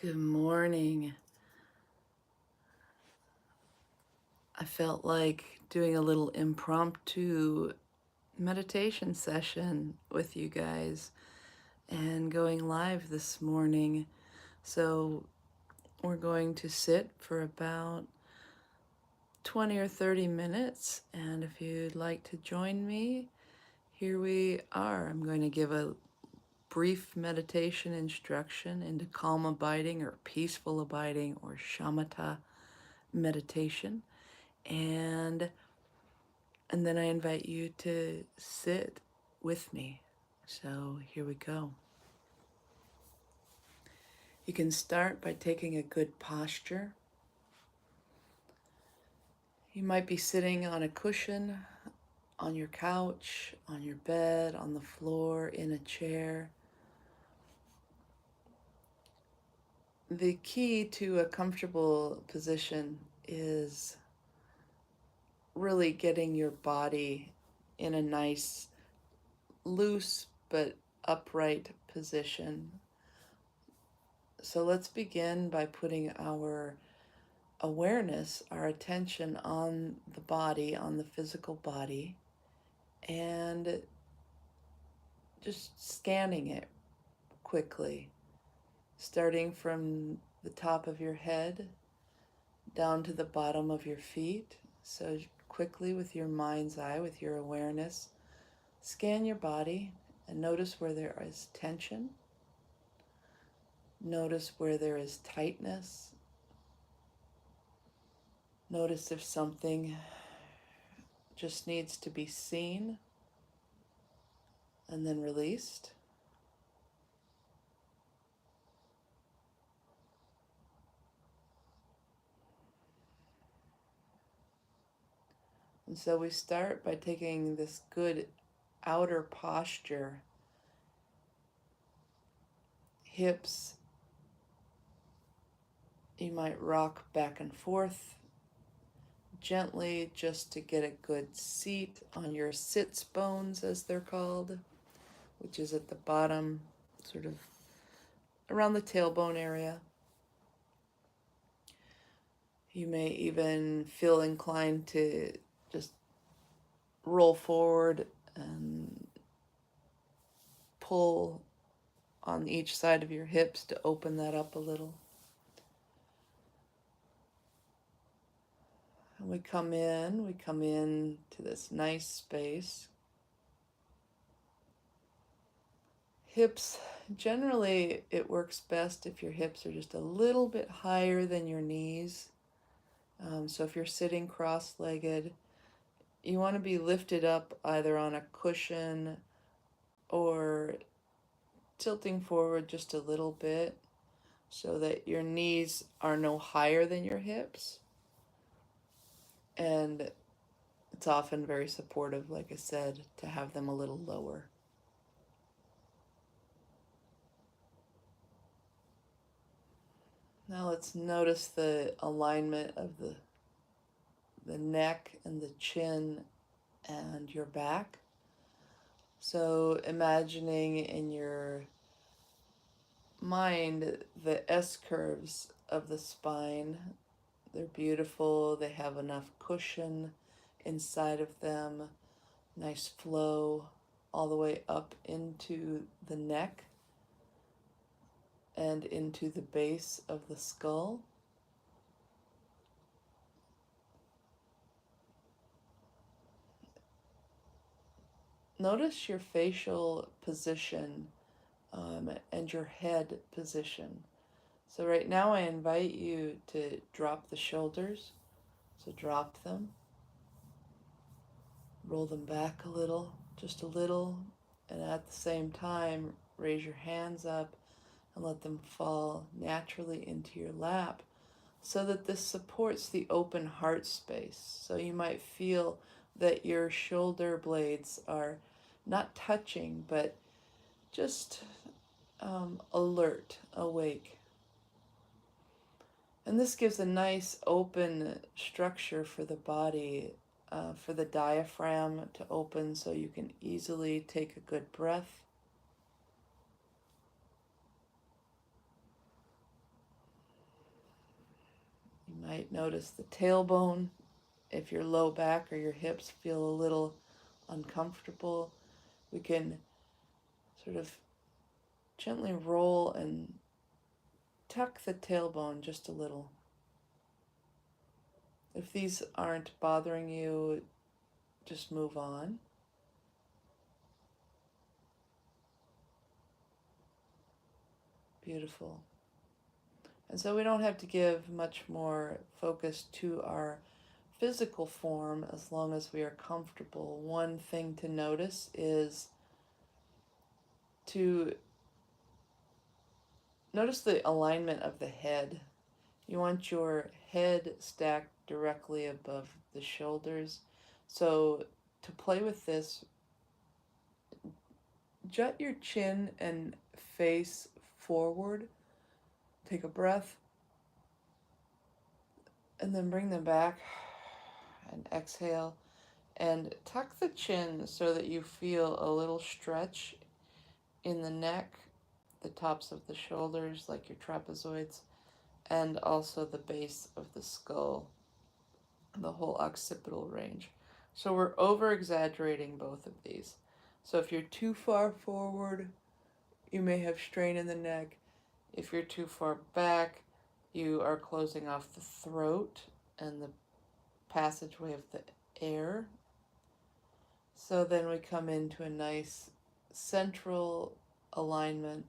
Good morning. I felt like doing a little impromptu meditation session with you guys and going live this morning. So we're going to sit for about 20 or 30 minutes, and if you'd like to join me, here we are. I'm going to give a brief meditation instruction into calm abiding or peaceful abiding or Shamatha meditation. And then I invite you to sit with me. So here we go. You can start by taking a good posture. You might be sitting on a cushion, on your couch, on your bed, on the floor, in a chair. The key to a comfortable position is really getting your body in a nice, loose but upright position. So let's begin by putting our awareness, our attention on the body, on the physical body, and just scanning it quickly, starting from the top of your head down to the bottom of your feet. So quickly, with your mind's eye, with your awareness, scan your body and notice where there is tension. Notice where there is tightness. Notice if something just needs to be seen and then released. And so we start by taking this good outer posture, hips. You might rock back and forth gently just to get a good seat on your sits bones, as they're called, which is at the bottom, sort of around the tailbone area. You may even feel inclined to just roll forward and pull on each side of your hips to open that up a little. And we come in to this nice space. Hips, generally it works best if your hips are just a little bit higher than your knees. So if you're sitting cross-legged, you want to be lifted up either on a cushion or tilting forward just a little bit so that your knees are no higher than your hips. And it's often very supportive, like I said, to have them a little lower. Now let's notice the alignment of the neck and the chin and your back. So imagining in your mind the S-curves of the spine. They're beautiful. They have enough cushion inside of them. Nice flow all the way up into the neck and into the base of the skull. Notice your facial position and your head position. So right now I invite you to drop the shoulders. So drop them, roll them back a little, just a little, and at the same time raise your hands up and let them fall naturally into your lap so that this supports the open heart space. So you might feel that your shoulder blades are not touching, but just alert, awake. And this gives a nice open structure for the body, for the diaphragm to open so you can easily take a good breath. Might notice the tailbone. If your low back or your hips feel a little uncomfortable, we can sort of gently roll and tuck the tailbone just a little. If these aren't bothering you, just move on. Beautiful. And so we don't have to give much more focus to our physical form as long as we are comfortable. One thing to notice is to notice the alignment of the head. You want your head stacked directly above the shoulders. So to play with this, jut your chin and face forward. Take a breath and then bring them back and exhale. And tuck the chin so that you feel a little stretch in the neck, the tops of the shoulders, like your trapezoids, and also the base of the skull, the whole occipital range. So we're over exaggerating both of these. So if you're too far forward, you may have strain in the neck. If you're too far back, you are closing off the throat and the passageway of the air. So then we come into a nice central alignment.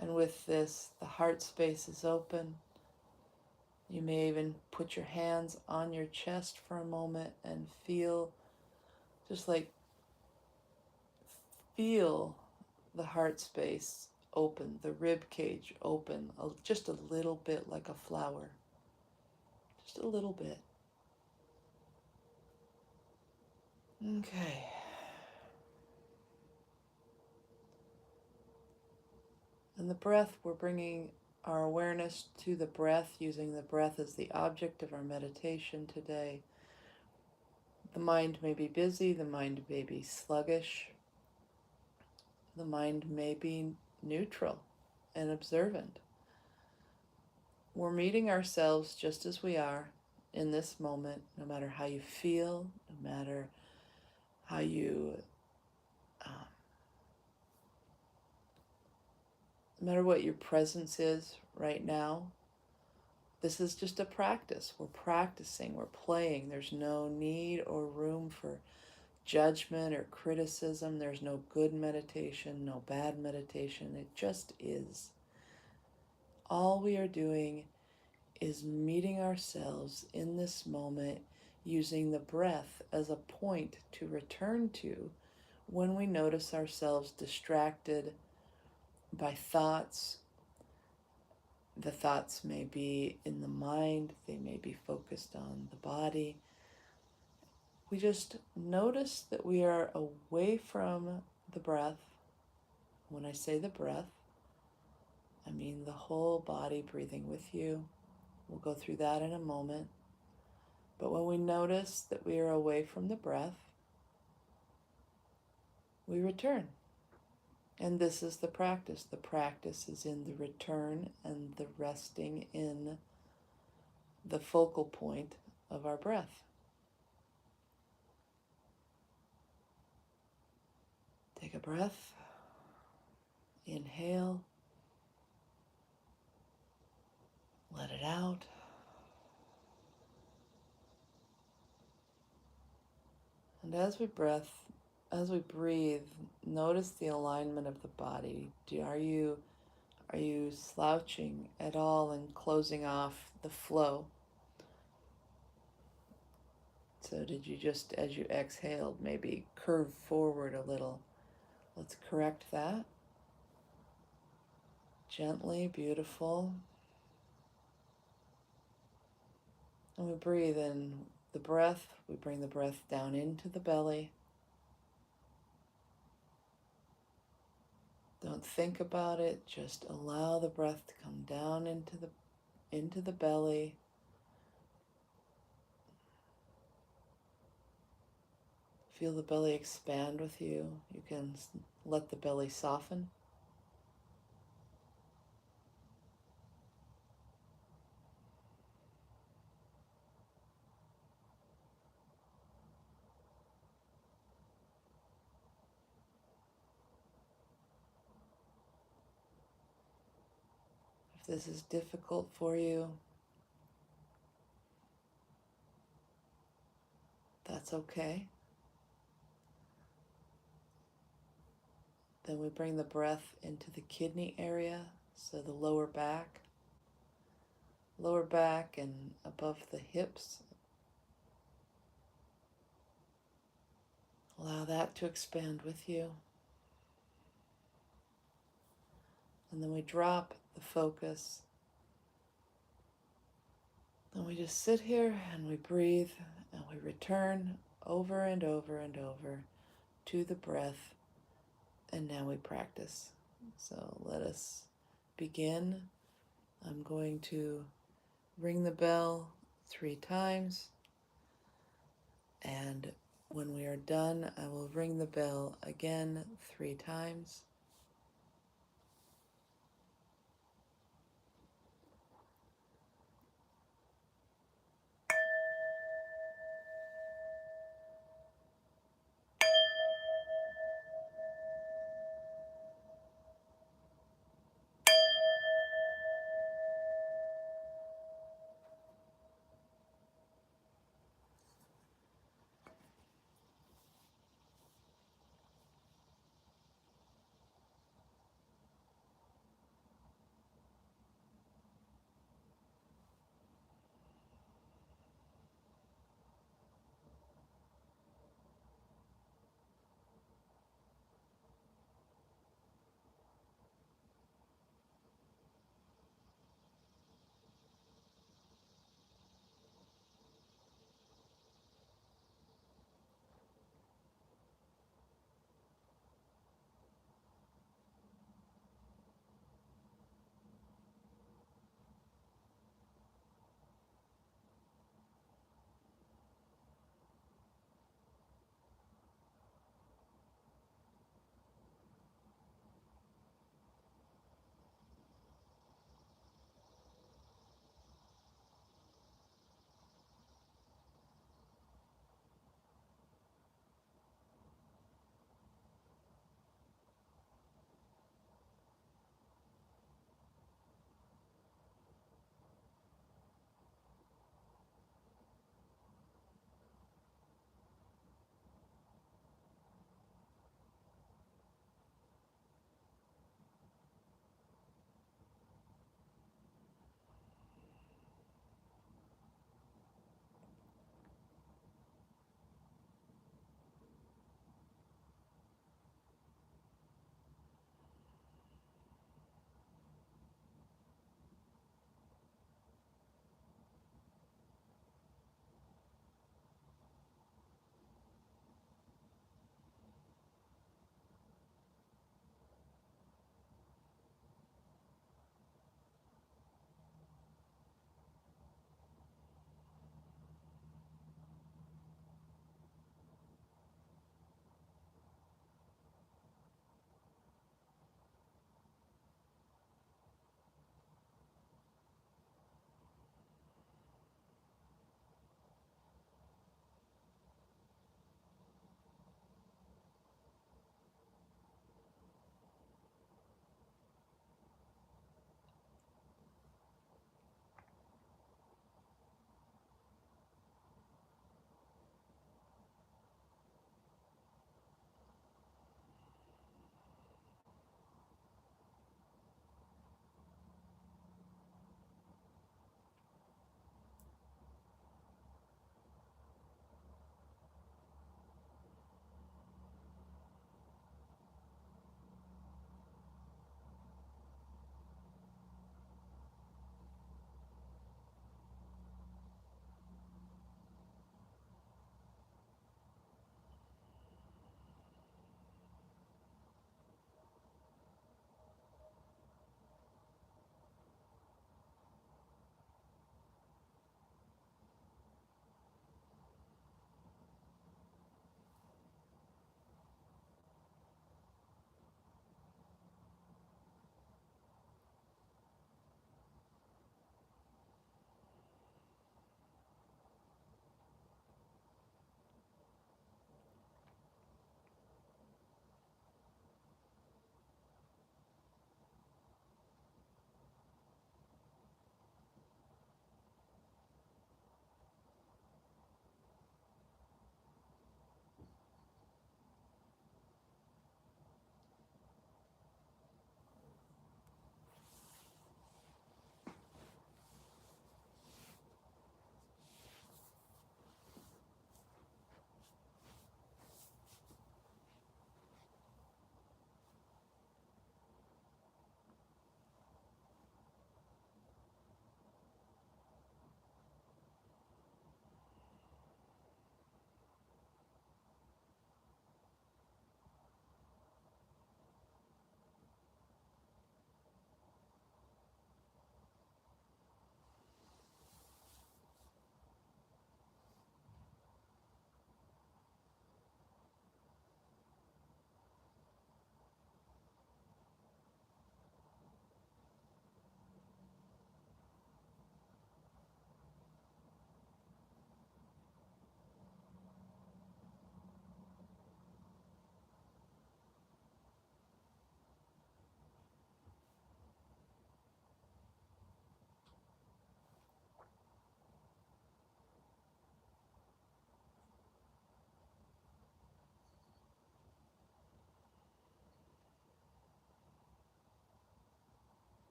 And with this, the heart space is open. You may even put your hands on your chest for a moment and feel, just like feel the heart space open, the rib cage open, just a little bit like a flower. Just a little bit. Okay. And the breath, we're bringing our awareness to the breath, using the breath as the object of our meditation today. The mind may be busy, the mind may be sluggish, the mind may be neutral and observant. We're meeting ourselves just as we are in this moment, no matter how you feel, no matter how you, no matter what your presence is right now. This is just a practice. We're practicing, we're playing. There's no need or room for judgment or criticism. There's no good meditation, no bad meditation. It just is. All we are doing is meeting ourselves in this moment, using the breath as a point to return to when we notice ourselves distracted by thoughts. The thoughts may be in the mind, they may be focused on the body. We just notice that we are away from the breath. When I say the breath, I mean the whole body breathing with you. We'll go through that in a moment. But when we notice that we are away from the breath, we return. And this is the practice. The practice is in the return and the resting in the focal point of our breath. Take a breath. Inhale. Let it out. And as we breathe, notice the alignment of the body. Are you slouching at all and closing off the flow? So did you just, as you exhaled, maybe curve forward a little? Let's correct that. Gently, beautiful. And we breathe in the breath. We bring the breath down into the belly. Don't think about it. Just allow the breath to come down into the belly. Feel the belly expand with you. You can let the belly soften. If this is difficult for you, that's okay. Then we bring the breath into the kidney area, so the lower back and above the hips. Allow that to expand with you. And then we drop the focus. Then we just sit here and we breathe and we return over and over and over to the breath. And now we practice. So let us begin. I'm going to ring the bell 3 times. And when we are done, I will ring the bell again 3 times.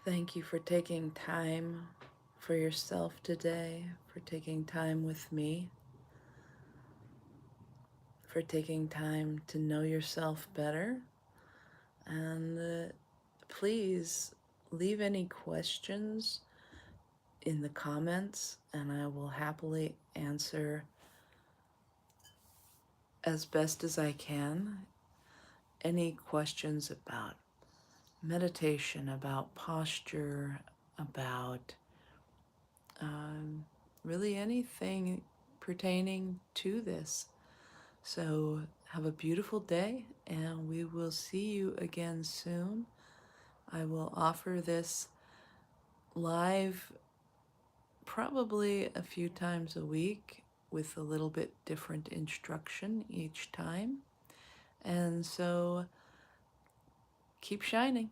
Thank you for taking time for yourself today, for taking time with me, for taking time to know yourself better. And please leave any questions in the comments, and I will happily answer as best as I can any questions about meditation, about posture, about really anything pertaining to this. So have a beautiful day, and we will see you again soon. I will offer this live probably a few times a week with a little bit different instruction each time. And so keep shining.